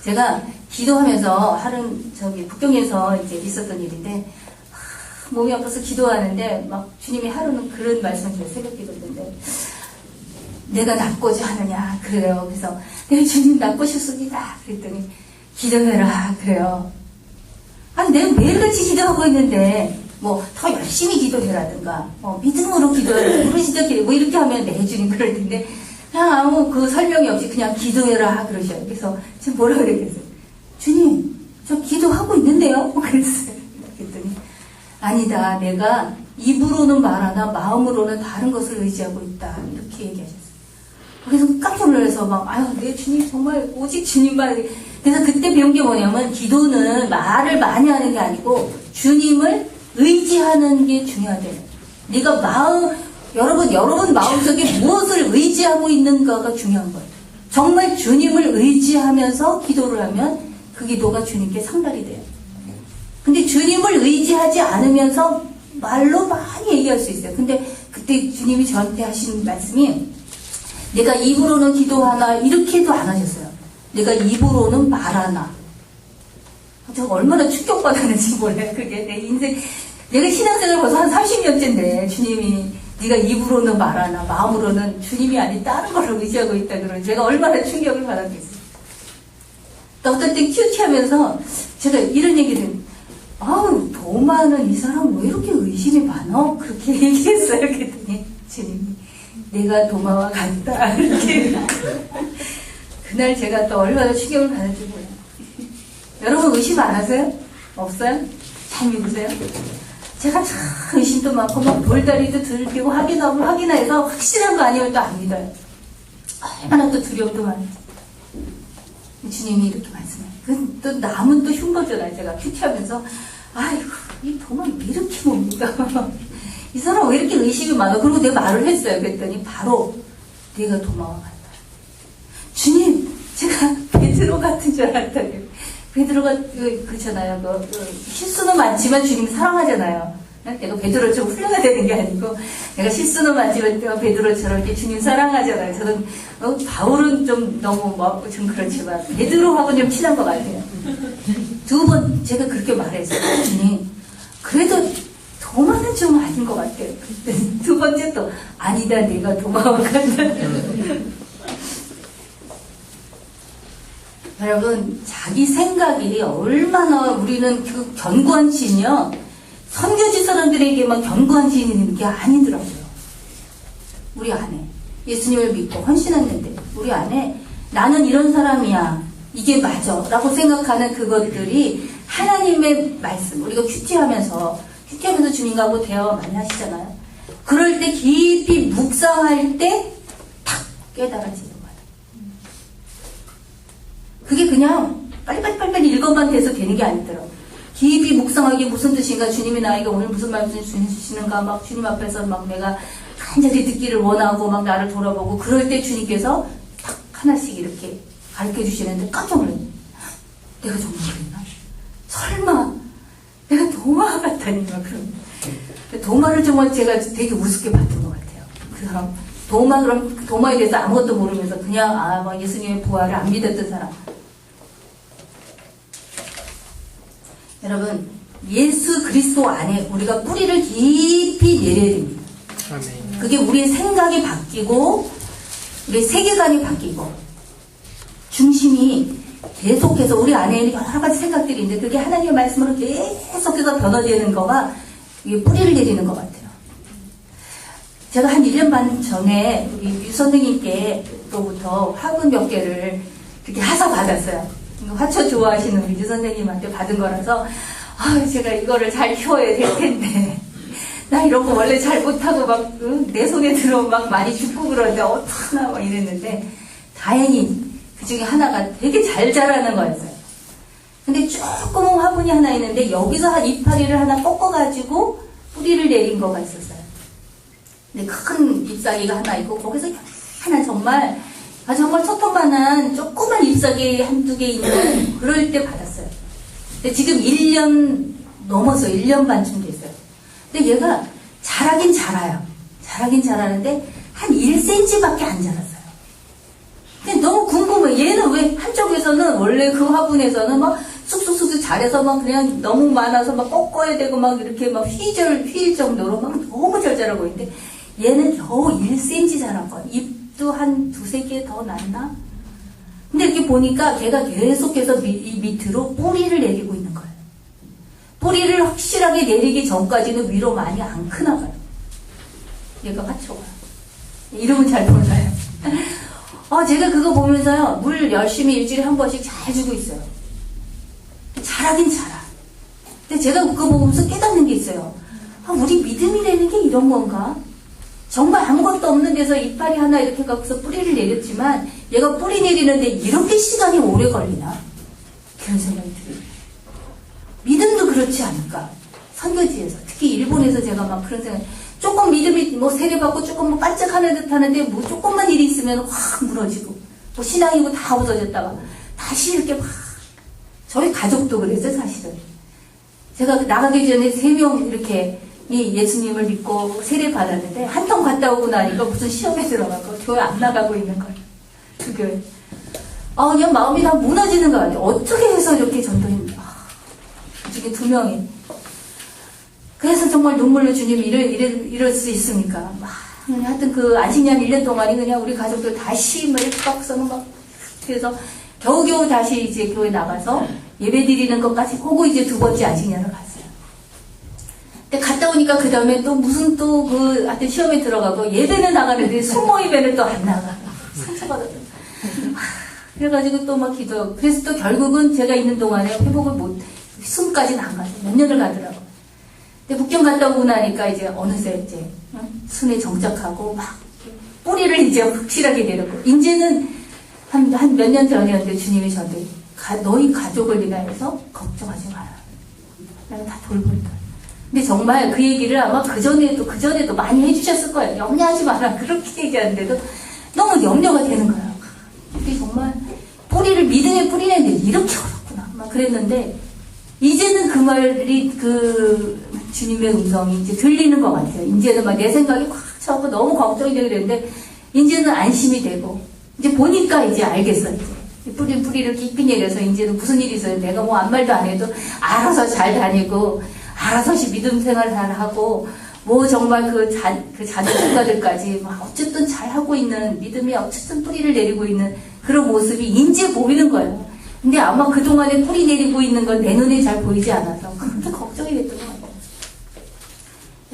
A: 제가 기도하면서 하는 북경에서 이제 있었던 일인데, 몸이 아파서 기도하는데 막 주님이 하루는 그런 말씀을 줘요. 새벽 기도인데 내가 낫고자 하느냐 그래요. 그래서 네 주님 낫고 싶습니다. 그랬더니 기도해라 그래요. 아니 내가 매일같이 기도하고 있는데 뭐 더 열심히 기도해라든가 믿음으로 기도해라 부르시다 기도 뭐 이렇게 하면 네 주님 그럴 텐데 그냥 아무 그 설명이 없이 그냥 기도해라 그러셔요. 그래서 지금 뭐라 그랬겠어요? 주님 저 기도하고 있는데요. 그랬어요. 그랬더니 아니다. 내가 입으로는 말하나 마음으로는 다른 것을 의지하고 있다. 이렇게 얘기하셨어요. 그래서 깜짝 놀라서 막 아유 내 주님 정말 오직 주님만. 그래서 그때 배운 게 뭐냐면 기도는 말을 많이 하는 게 아니고 주님을 의지하는 게 중요하대요. 네가 여러분 마음속에 무엇을 의지하고 있는가가 중요한 거예요. 정말 주님을 의지하면서 기도를 하면 그 기도가 주님께 상달이 돼요. 근데 주님을 의지하지 않으면서 말로 많이 얘기할 수 있어요. 근데 그때 주님이 저한테 하신 말씀이 내가 입으로는 기도하나 이렇게도 안 하셨어요. 내가 입으로는 말하나. 제가 얼마나 충격받았는지 몰라요. 그게 내 인생, 내가 신앙생활 벌써 한 30년째인데 주님이 네가 입으로는 말하나 마음으로는 주님이 아닌 다른 걸 의지하고 있다 그러면 제가 얼마나 충격을 받았겠어요. 또 어떤 때 큐티하면서 제가 이런 얘기를 아우 도마는 이 사람 왜 이렇게 의심이 많어? 그렇게 얘기했어요. 그랬더니 주님이 내가 도마와 같다 이렇게. 그날 제가 또 얼마나 충격을 받았지 몰라요. 여러분 의심 안 하세요? 없어요? 잘 믿으세요? 제가 참 의심도 많고 막 돌다리도 들기고 확인해서 확실한 거 아니면 또 안 믿어요. 얼마나 또 두려움도 많은지. 주님이 이렇게 말씀해요. 또 남은 또 흉보잖아요. 제가 큐티하면서 아이고 이 도마 왜 이렇게 못 믿어? 이 사람 왜 이렇게 의심이 많아? 그리고 내가 말을 했어요. 그랬더니 바로 네가 도마와 같다. 주님 제가 베드로 같은 줄 알았다고요. 베드로가 그렇잖아요. 실수는 많지만 주님이 사랑하잖아요. 내가 베드로처럼 훌륭해야 되는 게 아니고 내가 실수는 많지만 내가 베드로처럼 이렇게 주님 사랑하잖아요. 저는 바울은 좀 너무 좀 그렇지만 베드로하고는 좀 친한 것 같아요. 두 번 제가 그렇게 말했어요. 주님 그래도 도마는 좀 아닌 것 같아요. 두 번째 또 아니다 내가 도마와 같다. 여러분 자기 생각이 얼마나 우리는 그 견고한 신이요 선교지 사람들에게만 견고한 신이 있는 게 아니더라고요. 우리 안에 예수님을 믿고 헌신했는데 우리 안에 나는 이런 사람이야 이게 맞아 라고 생각하는 그것들이 하나님의 말씀 우리가 큐티하면서 주님하고 대화 많이 하시잖아요. 그럴 때 깊이 묵상할 때 탁 깨달아지는 그게 그냥 빨리빨리 읽어만 돼서 되는 게 아니더라고요. 깊이 묵상하기 무슨 뜻인가, 주님이 나에게 오늘 무슨 말씀 주시는가, 막 주님 앞에서 막 내가 간절히 듣기를 원하고 막 나를 돌아보고 그럴 때 주님께서 딱 하나씩 이렇게 가르쳐 주시는데 깜짝 놀랐어요. 내가 정말 그랬나? 설마 내가 도마 같다니 막 그런. 도마를 정말 제가 되게 우습게 봤던 것 같아요. 그 사람 도마에 대해서 아무것도 모르면서 그냥 막 예수님의 부활을 안 믿었던 사람. 여러분, 예수 그리스도 안에 우리가 뿌리를 깊이 내려야 됩니다.
B: 아멘.
A: 그게 우리의 생각이 바뀌고 우리의 세계관이 바뀌고 중심이 계속해서 우리 안에 여러 가지 생각들이 있는데 그게 하나님의 말씀으로 계속해서 변화되는 거가 이게 뿌리를 내리는 것 같아요. 제가 한 1년 반 전에 우리 유 선생님께로부터 화분 몇 개를 이렇게 하사 받았어요. 화초 좋아하시는 우리 유 선생님한테 받은 거라서 제가 이거를 잘 키워야 될 텐데 나 이런 거 원래 잘 못하고 막 내 손에 들어오면 막 많이 죽고 그러는데 어떡하나 막 이랬는데 다행히 그 중에 하나가 되게 잘 자라는 거였어요. 근데 조그만 화분이 하나 있는데 여기서 한 이파리를 하나 꺾어가지고 뿌리를 내린 거가 있었어요. 근데 큰 잎사귀가 하나 있고 거기서 하나 정말 소통만한 조그만 잎사귀 한두 개 있는 그럴 때 받았어요. 근데 지금 1년 넘었어요. 1년 반쯤 됐어요. 근데 얘가 자라긴 자라요. 자라긴 자라는데 한 1cm밖에 안 자랐어요. 근데 너무 궁금해. 얘는 왜 한쪽에서는 원래 그 화분에서는 막 쑥쑥쑥 자라서 막 그냥 너무 많아서 막 꺾어야 되고 막 이렇게 막 휘일 정도로 막 너무 잘 자라고 있는데 얘는 겨우 1cm 자란 거야. 잎도 한 두세 개 더 났나? 근데 이렇게 보니까 걔가 계속해서 이 밑으로 뿌리를 내리고 있는 거예요. 뿌리를 확실하게 내리기 전까지는 위로 많이 안 크나 봐요. 얘가 화초가. 이름은 잘 몰라요. 제가 그거 보면서요, 물 열심히 일주일에 한 번씩 잘 주고 있어요. 잘하긴 자라. 근데 제가 그거 보면서 깨닫는 게 있어요. 우리 믿음이라는 게 이런 건가? 정말 아무것도 없는 데서 이파리 하나 이렇게 갖고서 뿌리를 내렸지만 얘가 뿌리 내리는데 이렇게 시간이 오래 걸리나? 그런 생각이 들어요. 믿음도 그렇지 않을까? 선교지에서 특히 일본에서 제가 막 그런 생각. 조금 믿음이 세례받고 조금 반짝하는 듯 하는데 조금만 일이 있으면 확 무너지고 신앙이고 다 없어졌다가 다시 이렇게 막 저희 가족도 그랬어요. 사실은 제가 나가기 전에 3명 이렇게 예수님을 믿고 세례받았는데 한 통 갔다 오고 나니까 무슨 시험에 들어가고 교회 안 나가고 있는 거예요. 그 교회. 그냥 마음이 다 무너지는 것 같아요. 어떻게 해서 이렇게 전도했나. 그중에 2명이. 그래서 정말 눈물로 주님이 이럴 수 있습니까? 하여튼 그 안식년 1년 동안이 그냥 우리 가족들 다시 막 이렇게 깎고서는 막 그래서 겨우겨우 다시 이제 교회 나가서 예배 드리는 것까지 하고 이제 2번째 안식년을 갔어요. 근데 갔다 오니까 그 다음에 또 무슨 하여튼 시험에 들어가고 예배는 나가는데 소모 예배는 또 안 나가. 상처받았어요. 그래가지고 또 막 기도. 그래서 또 결국은 제가 있는 동안에 회복을 숨까지는 안 가서 몇 년을 가더라고요. 근데 북경 갔다 오고 나니까 이제 어느새 이제 순에 정착하고 막 뿌리를 이제 확실하게 내렸고 이제는 한 몇 년 전이었는데 주님이 저한테 너희 가족을 위하여서 걱정하지 마라. 내가 다 돌보니까. 근데 정말 그 얘기를 아마 그전에도 많이 해주셨을 거예요. 염려하지 마라. 그렇게 얘기하는데도 너무 염려가 되는 거예요. 근데 정말 뿌리를 믿음의 뿌리내는데 이렇게 어렵구나. 막 그랬는데 이제는 그 말이 주님의 음성이 이제 들리는 것 같아요. 이제는 막 내 생각이 꽉 차고 너무 걱정이 되게 되는데 이제는 안심이 되고 이제 보니까 이제 알겠어요. 이제 뿌리를 깊이 내려서 이제는 무슨 일이 있어요. 내가 아무 말도 안 해도 알아서 잘 다니고 알아서 믿음 생활 잘 하고 정말 그 자녀 국가들까지 어쨌든 잘 하고 있는 믿음이 어쨌든 뿌리를 내리고 있는 그런 모습이 이제 보이는 거예요. 근데 아마 그동안에 뿌리 내리고 있는 건 내 눈에 잘 보이지 않아서 그렇게 걱정이 됐던 것 같아요.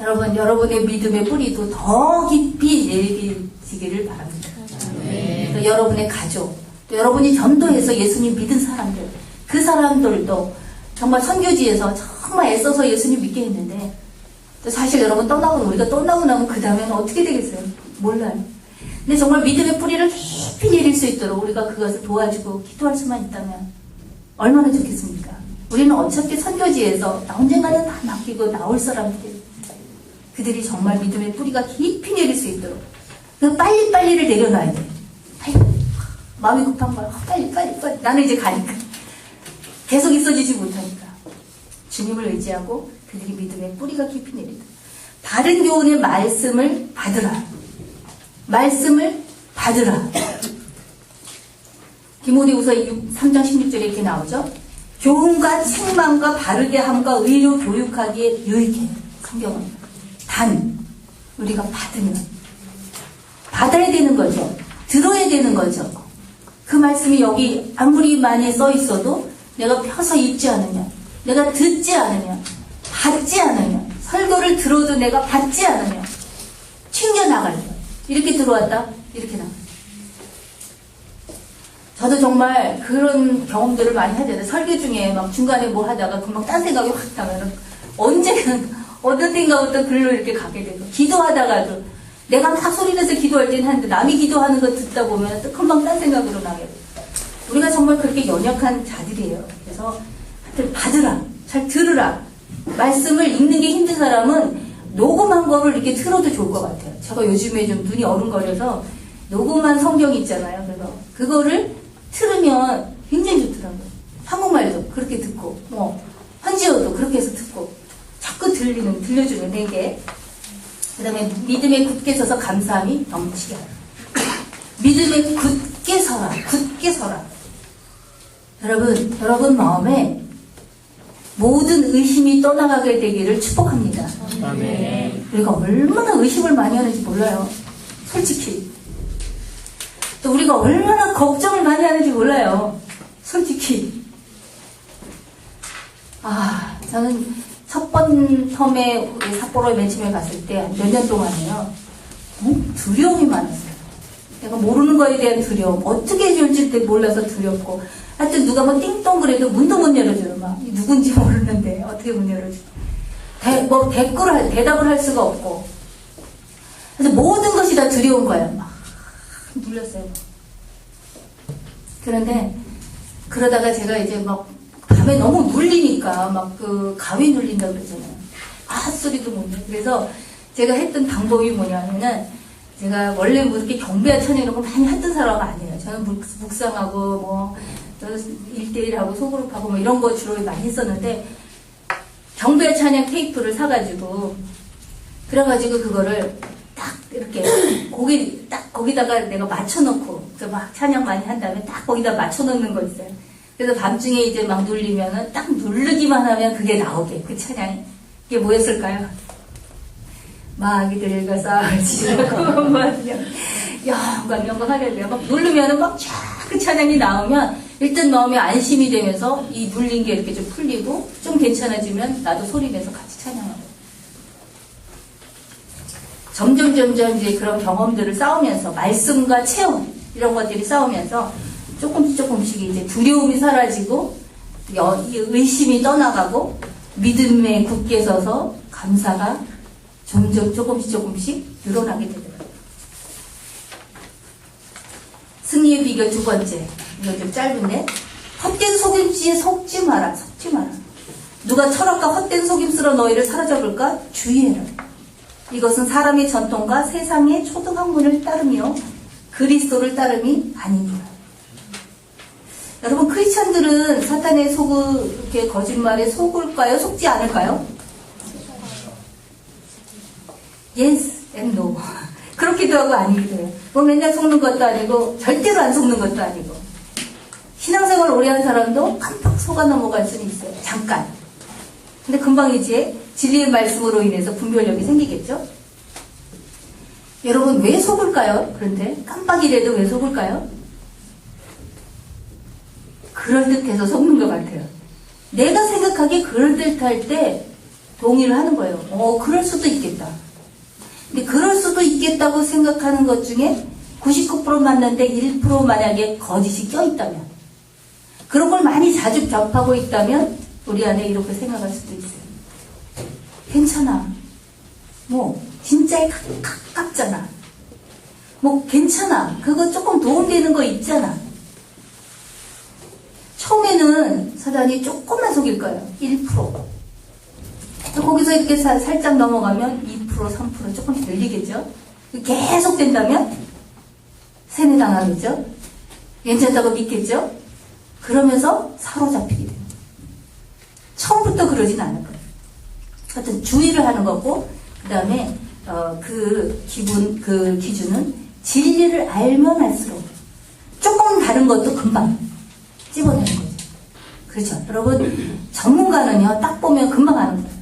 A: 여러분, 여러분의 믿음의 뿌리도 더 깊이 내리기를 바랍니다. 또 여러분의 가족, 또 여러분이 전도해서 예수님 믿은 사람들, 그 사람들도 정말 선교지에서 정말 애써서 예수님 믿게 했는데 또 사실 여러분 우리가 떠나고 나면 그 다음에는 어떻게 되겠어요? 몰라요. 근데 정말 믿음의 뿌리를 깊이 내릴 수 있도록 우리가 그것을 도와주고 기도할 수만 있다면 얼마나 좋겠습니까? 우리는 어차피 선교지에서 언젠가는 다 맡기고 나올 사람들이 그들이 정말 믿음의 뿌리가 깊이 내릴 수 있도록 빨리빨리를 내려놔야 돼. 빨리. 마음이 급한 거야. 빨리. 나는 이제 가니까. 계속 있어지지 못하니까. 주님을 의지하고 그들이 믿음의 뿌리가 깊이 내린다. 바른 교훈의 말씀을 받으라. 말씀을 받으라. 디모데후서 3장 16절에 이렇게 나오죠. 교훈과 책망과 바르게 함과 의로 교육하기에 유익해. 성경은. 단 우리가 받아야 되는 거죠. 들어야 되는 거죠. 그 말씀이 여기 아무리 많이 써 있어도 내가 펴서 읽지 않으면, 내가 듣지 않으면, 받지 않으면, 설교를 들어도 내가 받지 않으면 튕겨나갈 거예요. 이렇게 들어왔다, 이렇게 나가요. 저도 정말 그런 경험들을 많이 하잖아요. 설교 중에 막 중간에 뭐 하다가 금방 딴 생각이 확 나면 언제는 어떤 때인가부터 글로 이렇게 가게 되고, 기도하다가도 내가 막 소리내서 기도할 때는 하는데 남이 기도하는 거 듣다 보면 또 금방 딴 생각으로 나게 돼요. 우리가 정말 그렇게 연약한 자들이에요. 그래서 하여튼 받으라, 잘 들으라. 말씀을 읽는 게 힘든 사람은 녹음한 거를 이렇게 틀어도 좋을 것 같아요. 제가 요즘에 좀 눈이 어른거려서 녹음한 성경이 있잖아요. 그래서 그거를 틀으면 굉장히 좋더라고요. 한국말도 그렇게 듣고, 뭐 현지어도 그렇게 해서 듣고, 자꾸 들려주는 내게. 그 다음에 믿음에 굳게 서서 감사함이 넘치게 하라. 믿음에 굳게 서라. 굳게 서라. 여러분 마음에 모든 의심이 떠나가게 되기를 축복합니다.
B: 아멘.
A: 우리가 얼마나 의심을 많이 하는지 몰라요. 솔직히. 또 우리가 얼마나 걱정을 많이 하는지 몰라요. 솔직히. 저는 첫 번 텀에 삿포로에 맨 처음에 갔을 때 몇 년 동안이요. 두려움이 많았어요. 내가 모르는 거에 대한 두려움. 어떻게 해줄지 몰라서 두렵고. 하여튼 누가 뭐 띵동 그래도 문도 못 열어줘요. 막 누군지 모르는데 어떻게 문 열어줘. 대답을 할 수가 없고. 그래서 모든 것이 다 두려운 거예요. 막 눌렸어요. 그런데 그러다가 제가 이제 막 밤에 너무 눌리니까 막 그 가위 눌린다고 그러잖아요. 소리도 못 내. 그래서 제가 했던 방법이 뭐냐면은, 제가 원래 뭐 이렇게 경배와 찬양 이런 거 많이 했던 사람은 아니에요. 저는 묵상하고 뭐 1대1하고 소그룹하고 뭐 이런 거 주로 많이 했었는데, 경배와 찬양 테이프를 사가지고 그래가지고 그거를 딱 이렇게 거기다가 내가 맞춰놓고 막 찬양 많이 한 다음에 딱 거기다 맞춰놓는 거 있어요. 그래서 밤중에 이제 막 눌리면은 딱 누르기만 하면 그게 나오게, 그 찬양이. 이게 뭐였을까요? 마귀들과 싸울 지라고 영광 하려고요. 막 누르면은 막 쫙 그 찬양이 나오면 일단 마음에 안심이 되면서 이 눌린 게 이렇게 좀 풀리고 좀 괜찮아지면 나도 소리 내서 같이 찬양하고. 점점 이제 그런 경험들을 쌓으면서 말씀과 체험 이런 것들이 쌓으면서 조금씩 이제 두려움이 사라지고 의심이 떠나가고 믿음에 굳게 서서 감사가 점점 조금씩 늘어나게 되더라고요. 승리의 비결 두 번째, 이거 좀 짧은데, 헛된 속임수에 속지 마라. 누가 철학과 헛된 속임수로 너희를 사로잡을까? 주의해라. 이것은 사람의 전통과 세상의 초등학문을 따르며 그리스도를 따름이 아닙니다. 여러분, 크리스찬들은 사탄의 이렇게 거짓말에 속을까요? 속지 않을까요? Yes and no. 그렇기도 하고 아니기도 해요. 뭐 맨날 속는 것도 아니고 절대로 안 속는 것도 아니고. 신앙생활 오래 한 사람도 깜빡 속아 넘어갈 수는 있어요. 잠깐. 근데 금방 이제 진리의 말씀으로 인해서 분별력이 생기겠죠? 여러분, 왜 속을까요? 그런데 깜빡이라도 왜 속을까요? 그럴듯해서 속는 것 같아요. 내가 생각하기에 그럴듯할 때 동의를 하는 거예요. 그럴 수도 있겠다. 근데 그럴 수도 있겠다고 생각하는 것 중에 99% 맞는데 1% 만약에 거짓이 껴있다면, 그런 걸 많이 자주 접하고 있다면 우리 안에 이렇게 생각할 수도 있어요. 괜찮아. 뭐 진짜에 가깝잖아. 뭐 괜찮아. 그거 조금 도움되는 거 있잖아. 처음에는 사단이 조금만 속일 거예요. 1%. 거기서 이렇게 살짝 넘어가면 2%, 3% 조금씩 늘리겠죠. 계속 된다면 세뇌당하겠죠. 괜찮다고 믿겠죠. 그러면서 사로잡히게 돼요. 처음부터 그러진 않을 거예요. 하여튼 주의를 하는 거고, 그 다음에 그 기준은 진리를 알면 알수록 조금 다른 것도 금방 집어내는 거죠. 그렇죠. 여러분, 전문가는요, 딱 보면 금방 아는 거예요.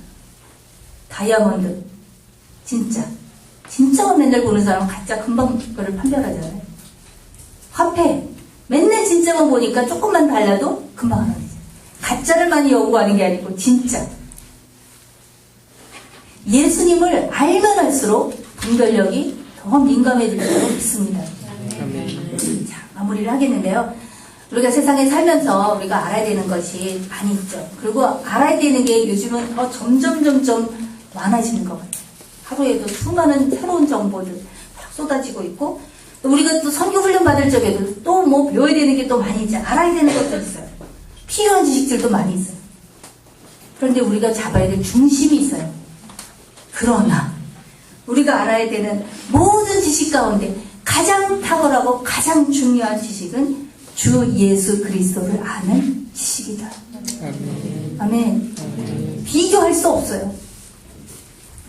A: 다이아몬드. 진짜만 맨날 보는 사람은 가짜 금방 그걸 판별하잖아요. 화폐. 맨날 진짜만 보니까 조금만 달라도 금방 알아내죠. 가짜를 많이 연구하는 게 아니고 진짜. 예수님을 알면 할수록 분별력이 더 민감해질 수 있습니다. 자, 마무리를 하겠는데요. 우리가 세상에 살면서 우리가 알아야 되는 것이 많이 있죠. 그리고 알아야 되는 게 요즘은 더 점점 많아지는 것 같아요. 하루에도 수많은 새로운 정보들 막 쏟아지고 있고, 또 우리가 또 선교 훈련 받을 적에도 또 뭐 배워야 되는 게 또 많이 있죠. 알아야 되는 것도 있어요. 필요한 지식들도 많이 있어요. 그런데 우리가 잡아야 될 중심이 있어요. 그러나 우리가 알아야 되는 모든 지식 가운데 가장 탁월하고 가장 중요한 지식은 주 예수 그리스도를 아는 지식이다. 아멘. 비교할 수 없어요.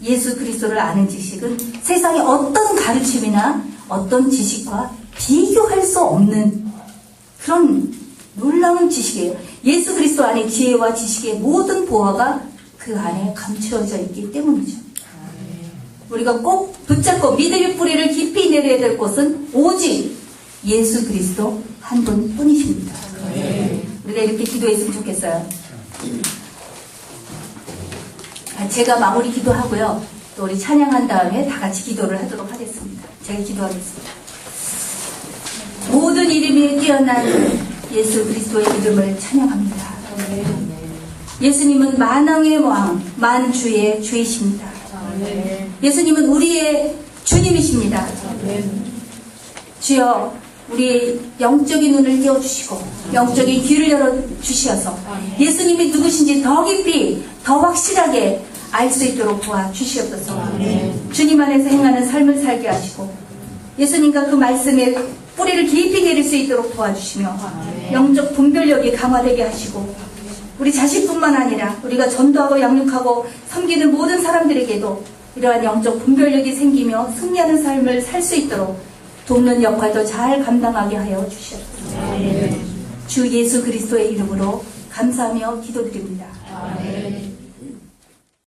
A: 예수 그리스도를 아는 지식은 세상의 어떤 가르침이나 어떤 지식과 비교할 수 없는 그런 놀라운 지식이에요. 예수 그리스도 안에 지혜와 지식의 모든 보화가 그 안에 감추어져 있기 때문이죠. 우리가 꼭 붙잡고 믿음의 뿌리를 깊이 내려야 될 곳은 오직 예수 그리스도 한 분뿐이십니다. 우리가 이렇게 기도했으면 좋겠어요. 제가 마무리 기도하고요. 또 우리 찬양한 다음에 다 같이 기도를 하도록 하겠습니다. 제가 기도하겠습니다. 모든 이름이 뛰어난 예수 그리스도의 이름을 찬양합니다. 예수님은 만왕의 왕, 만주의 주이십니다. 예수님은 우리의 주님이십니다. 주여, 우리 영적인 눈을 띄워주시고 영적인 귀를 열어주시어서 예수님이 누구신지 더 깊이 더 확실하게 알 수 있도록 도와주시옵소서. 주님 안에서 행하는 삶을 살게 하시고 예수님과 그 말씀에 뿌리를 깊이 내릴 수 있도록 도와주시며 영적 분별력이 강화되게 하시고 우리 자식뿐만 아니라 우리가 전도하고 양육하고 섬기는 모든 사람들에게도 이러한 영적 분별력이 생기며 승리하는 삶을 살 수 있도록 돕는 역할도 잘 감당하게 하여 주시옵소서. 주 예수 그리스도의 이름으로 감사하며 기도드립니다.